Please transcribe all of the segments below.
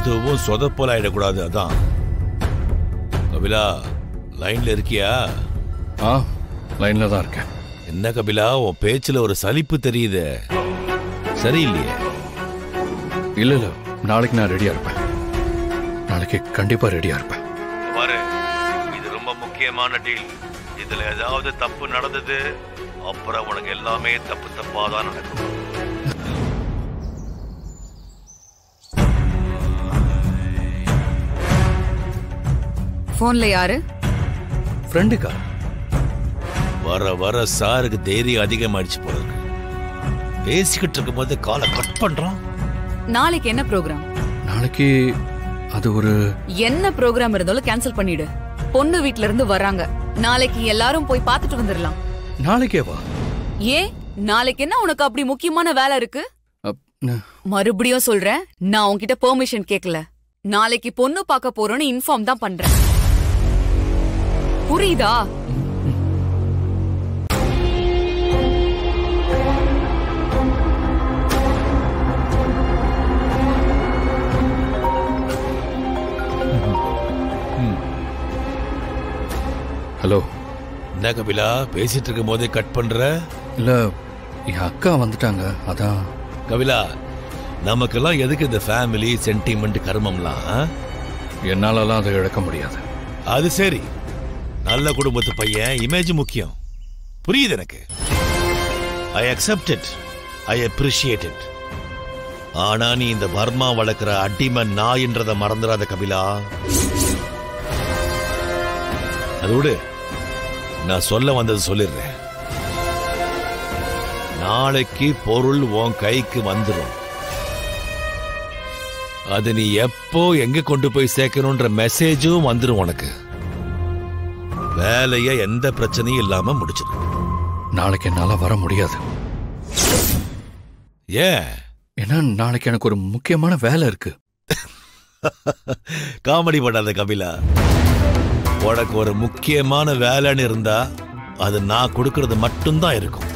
எதுவும் சொதப்பல் ஆயிடக்கூடாது. அதான். கபிலா, லைன்ல இருக்கியா? லைன்ல தான் இருக்கேன். என்ன கபிலா, உன் பேச்சுல ஒரு சலிப்பு தெரியுது. சரியில்லையே? இல்ல இல்ல, நாளைக்கு நான் ரெடியா இருப்பேன். நாளைக்கு கண்டிப்பா ரெடியா இருப்பேன். பாரு, இது ரொம்ப முக்கியமான டீல். இதுல ஏதாவது தப்பு நடந்தது, அப்புறம் உனக்கு எல்லாமே தப்பு தப்பாதான் நடக்கும். போன்ல யாரு? ஃப்ரெண்டுக்கா? வர வர சாருக்கு தைரியம் அதிகமாயிடுச்சு போல இருக்கு. பேசிக்கிட்டு இருக்கும் போது காலை கட் பண்றான். நாளைக்கு என்ன ப்ரோக்ராம்? நாளைக்கு அது ஒரு என்ன ப்ரோக்ராம் இருந்தாலும் கேன்சல் பண்ணிடு. பொண்ணு வீட்ல இருந்து வராங்க. நாளைக்கு எல்லாரும் போய் பார்த்துட்டு வந்துடலாம். நாளைக்கே வா. ஏன் நாளைக்கு என்ன உனக்கு அப்படி முக்கியமான வேலை இருக்கு? மறுபடியும் சொல்றேன், நான் உன்கிட்ட பெர்மிஷன் கேட்கல. நாளைக்கு பொண்ணு பார்க்க போறோன்னு இன்ஃபார்ம் தான் பண்றேன். புரியுதா? ஹலோ. என்ன கபிலா, பேசிட்டு இருக்கும் போதே கட் பண்ற? இல்ல, என் அக்கா வந்துட்டாங்க, அதான். கபிலா, நமக்கெல்லாம் எதுக்கு இந்த ஃபேமிலி சென்டிமெண்ட் கர்மம்லாம்? என்னாலலாம் அதை இழக்க முடியாது. அது சரி, நல்ல குடும்பத்து பையன், இமேஜ் முக்கியம். புரியுது எனக்கு. I accept it, I appreciate it. ஆனா நீ இந்த வர்மா வளர்க்கிற அடிமை நாயின்றத மறந்துடாத கபிலா. அதோடு நான் சொல்ல வந்தது சொல்லிடுறேன். நாளைக்கு பொருள் உன் கைக்கு வந்துடும். அது நீ எப்போ எங்க கொண்டு போய் சேர்க்கணும்ன்ற மெசேஜும் வந்துடும் உனக்கு. வேலைய எந்த பிரச்சனையும் இல்லாம முடிச்சிடும். நாளைக்கு என்னால வர முடியாது. ஏன்? ஏன்னா நாளைக்கு எனக்கு ஒரு முக்கியமான வேலை இருக்கு. காமெடி பண்ணாத கபிலா. உனக்கு ஒரு முக்கியமான வேலைன்னு இருந்தா அது நான் கொடுக்கறது மட்டும்தான் இருக்கும்.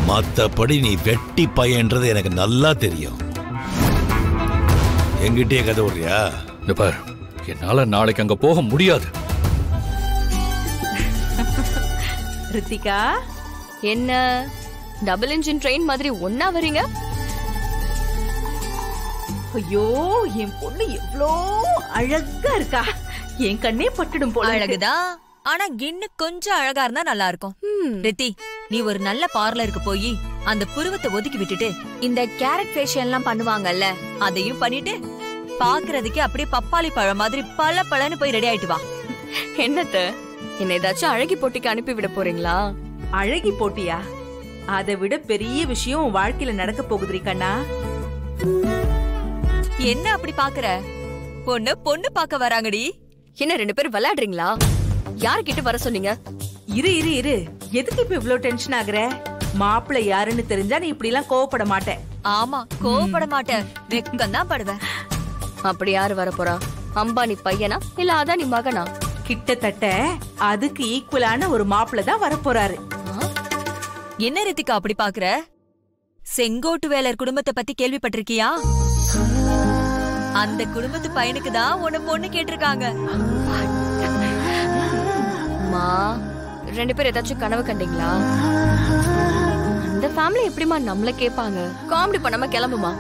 மத்தபடி நீ வெட்டி பையன்றது எனக்கு நல்லா தெரியும். எங்கிட்டே கதை விடுறியா? பார், என்னால நாளைக்கு அங்க போக முடியாது. ரித்திகா, என்ன டபுள் இன்ஜின் ட்ரெயின் மாதிரி ஒன்னா வரீங்க? ஐயோ, என் பொண்ணு எவ்வளோ அழகா இருக்கா. என் கண்ணே பட்டுடும் போல. அழகுதான், ஆனா கின்னு கொஞ்சம் அழகா இருந்தா நல்லா இருக்கும். ரித்தி, நீ ஒரு நல்ல பார்லருக்கு போய் அந்த புருவத்தை ஒதுக்கி விட்டுட்டு இந்த கேரட் ஃபேஷியல் எல்லாம் பண்ணுவாங்கல்ல, அதையும் பண்ணிட்டு பாக்குறதுக்கு அப்படியே பப்பாளி பழம் மாதிரி பல பழன்னு போய் ரெடி ஆயிட்டு வா. என்னத்த, என்ன ஏதாச்சும் அழகி போட்டிக்கு அனுப்பி விட போறீங்களா? அழகி போட்டியா? அதை விட பெரிய விஷயம் உன் வாழ்க்கையில நடக்க போகுதுரி கண்ணா. என்ன அப்படி பாக்குற? பொண்ணு பொண்ணு பாக்க வராங்கடி. என்ன ரெண்டு பேரும் விளையாடுறீங்களா? யாருக்கிட்ட வர சொன்னீங்க? இரு இரு இரு, எதுக்கு இப்ப இவ்ளோ டென்ஷன் ஆகுற? மாப்பிள்ளை யாருன்னு தெரிஞ்சா நீ இப்படி எல்லாம் கோவப்பட மாட்டேன். ஆமா, கோவப்பட மாட்டேன், வெக்கம் தான் படுவேன். அப்படி யாரு வர போறா? அம்பானி பையனா இல்ல அதானி மகனா? கிட்டத்தட்ட அதுக்கு ஈக்குவலான ஒரு மாப்பிள்ளை தான் வர போறாரு. என்ன ரித்திகா அப்படி பாக்குற? செங்கோட்டு வேலர் குடும்பத்தை பத்தி கேள்விப்பட்டிருக்கியா? அந்த குடும்பத்து பையனுக்கு தான் உன்னை பொண்ணு கேட்டிருக்காங்க. அம்மா, ரெண்டு பேரும் ஏதாச்சும் கனவு கண்டீங்களா? அந்த ஃபேமிலி எப்படிமா நம்மள கேட்பாங்க? காமெடி பண்ணாம கிளம்புமா.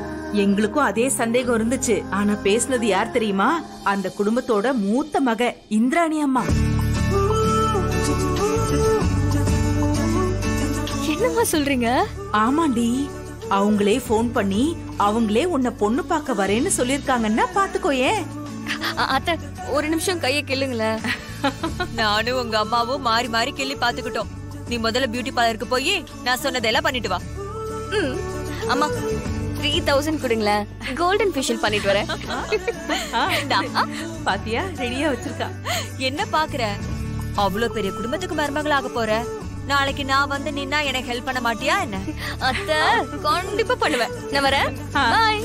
எங்களுக்கும் அதே சந்தேகம் இருந்துச்சு. ஆனா பேசுனது யார் தெரியுமா? அந்த குடும்பத்தோட மூத்த மக இந்திராணி அம்மா. என்னமா சொல்றீங்க? ஆமாண்டி, அவங்களே போன் பண்ணி அவங்களே உன்னை பொண்ணு பார்க்க வரேன்னு சொல்லிருக்காங்கன்னா பாத்துக்கோயே. அத்தை, ஒரு நிமிஷம் கைய கிள்ளுங்களேன். நானும் உங்க அம்மாவும் மாறி மாறி கிள்ளி பாத்துக்கிட்டோம். நீ முதல்ல பியூட்டி பார்லருக்கு போய் நான் சொன்னதெல்லாம் பண்ணிட்டு வா. அம்மா 3000 கொடுங்களேன், கோல்டன் ஃபேஷியல் பண்ணிட்டு வரேன். பாத்தியா, ரெடியா வச்சிருக்கா. என்ன பாக்குற? அவ்வளவு பெரிய குடும்பத்துக்கு மருமகளாக போற. நாளைக்கு நான் வந்து நின்னா எனக்கு ஹெல்ப் பண்ண மாட்டியா என்ன? அத்தை, கண்டிப்பா பண்ணுவேன். நான் வரேன். பாய்.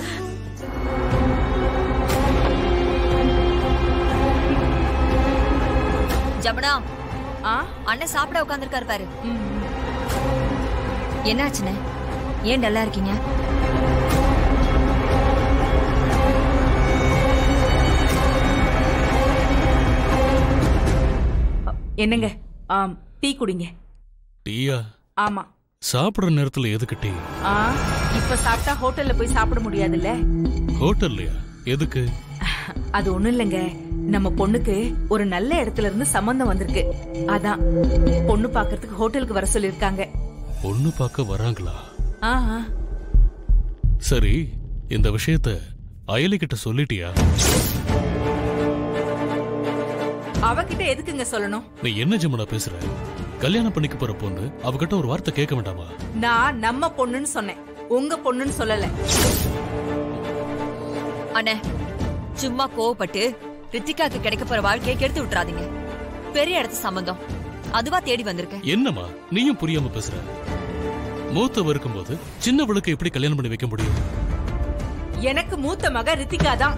ஜமுனா, அண்ணன் சாப்பிட உட்கார்ந்திருக்காரு பாரு. என்னாச்சுன்னு? ஏன் டல்லா இருக்கீங்க? என்னங்க டீ குடிங்க. டீயா? ஆமா. சாப்பிடுற நேரத்துல எதுக்கு டீ? இப்ப சாப்பிட்டா ஹோட்டல்ல போய் சாப்பிட முடியாதுல்ல. ஹோட்டல்லையா? எதுக்கு? அது ஒண்ணும் இல்லங்க, நம்ம பொண்ணுக்கு ஒரு நல்ல இடத்துல இருந்து சம்பந்தம் வந்திருக்கு. அதான் பொண்ணு பாக்குறதுக்கு ஹோட்டலுக்கு வர சொல்லிருக்காங்க. பொண்ணு பார்க்க வராங்களா? சரி, இந்த விஷயத்த அயலி கிட்ட சொல்லிட்டியா? அவகிட்ட எதுக்குங்க சொல்லணும்? நீ என்ன ஜமுனா பேசுற? கல்யாணம் பண்ணிக்க போற பொண்ணு அவகிட்ட ஒரு வார்த்தை கேட்க வேண்டாமா? நான் நம்ம பொண்ணுன்னு சொன்னேன், உங்க பொண்ணுன்னு சொல்லல. அண்ணே, சும்மா கோவப்பட்டு ரித்திகாக்கு கிடைக்க போற வாழ்க்கையை கெடுத்து விட்டுறாதீங்க. பெரிய இடத்து சம்பந்தம், அதுவா தேடி வந்திருக்கேன். என்னமா நீயும் புரியாம பேசுற? மூத்தவ இருக்கும்போது சின்னவளுக்கு எப்படி கல்யாணம் பண்ணி வைக்க முடியும்? எனக்கு மூத்த மக ரித்திகா தான்.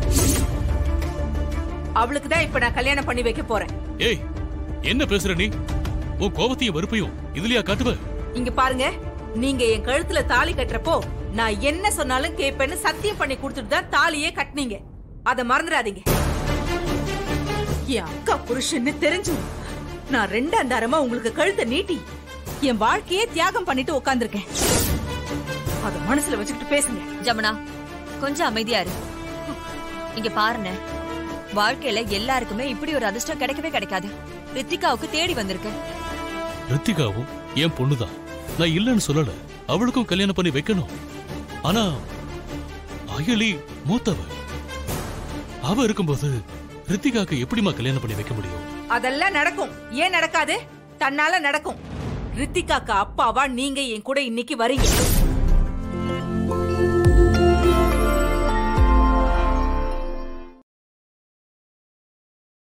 அவளுக்கு தான் இப்ப நான் கல்யாணம் பண்ணி வைக்க போறேன். ஏய், என்ன பேசுற நீ? உன் கோபத்தையும் வெறுப்பையும் இதுலயா காட்டுவ? இங்க பாருங்க, நீங்க என் கழுத்துல தாலி கட்டுறப்போ நான் என்ன சொன்னாலும் கேப்பேன்னு சத்தியம் பண்ணி கொடுத்துட்டு தான் தாலியே கட்டினீங்க. அத மறந்துடாதீங்க. என் அக்கா புருஷன்னு தெரிஞ்சு நான் 2 தாரமா உங்களுக்கு கழுத்தை நீட்டி என் வாழ்க்கையே தியாகம் பண்ணிட்டு உட்கார்ந்திருக்கேன். அத மனசுல வச்சுக்கிட்டு பேசுங்க. ஜமுனா, கொஞ்சம் அமைதியா இரு. இங்க பாருங்க, வாழ்க்கையில எல்லாருக்குமே இப்படி ஒரு அதிர்ஷ்டம் கிடைக்கவே கிடைக்காது. ரித்திகாவுக்கு தேடி வந்திருக்கு. ரித்திகாவும் என் பொண்ணுதான், நான் இல்லன்னு சொல்லல. அவளுக்கும் கல்யாணம் பண்ணி வைக்கணும். ஆனா அயலி மூத்தவ. அவ இருக்கும்போது ரித்திகாக்கு எப்படிமா கல்யாணம் பண்ணி வைக்க முடியும்? அதெல்லாம் நடக்கும். ஏன் நடக்காது? தன்னால நடக்கும். ரித்திகாக்கு அப்பாவா நீங்க என் கூட இன்னைக்கு வரீங்க.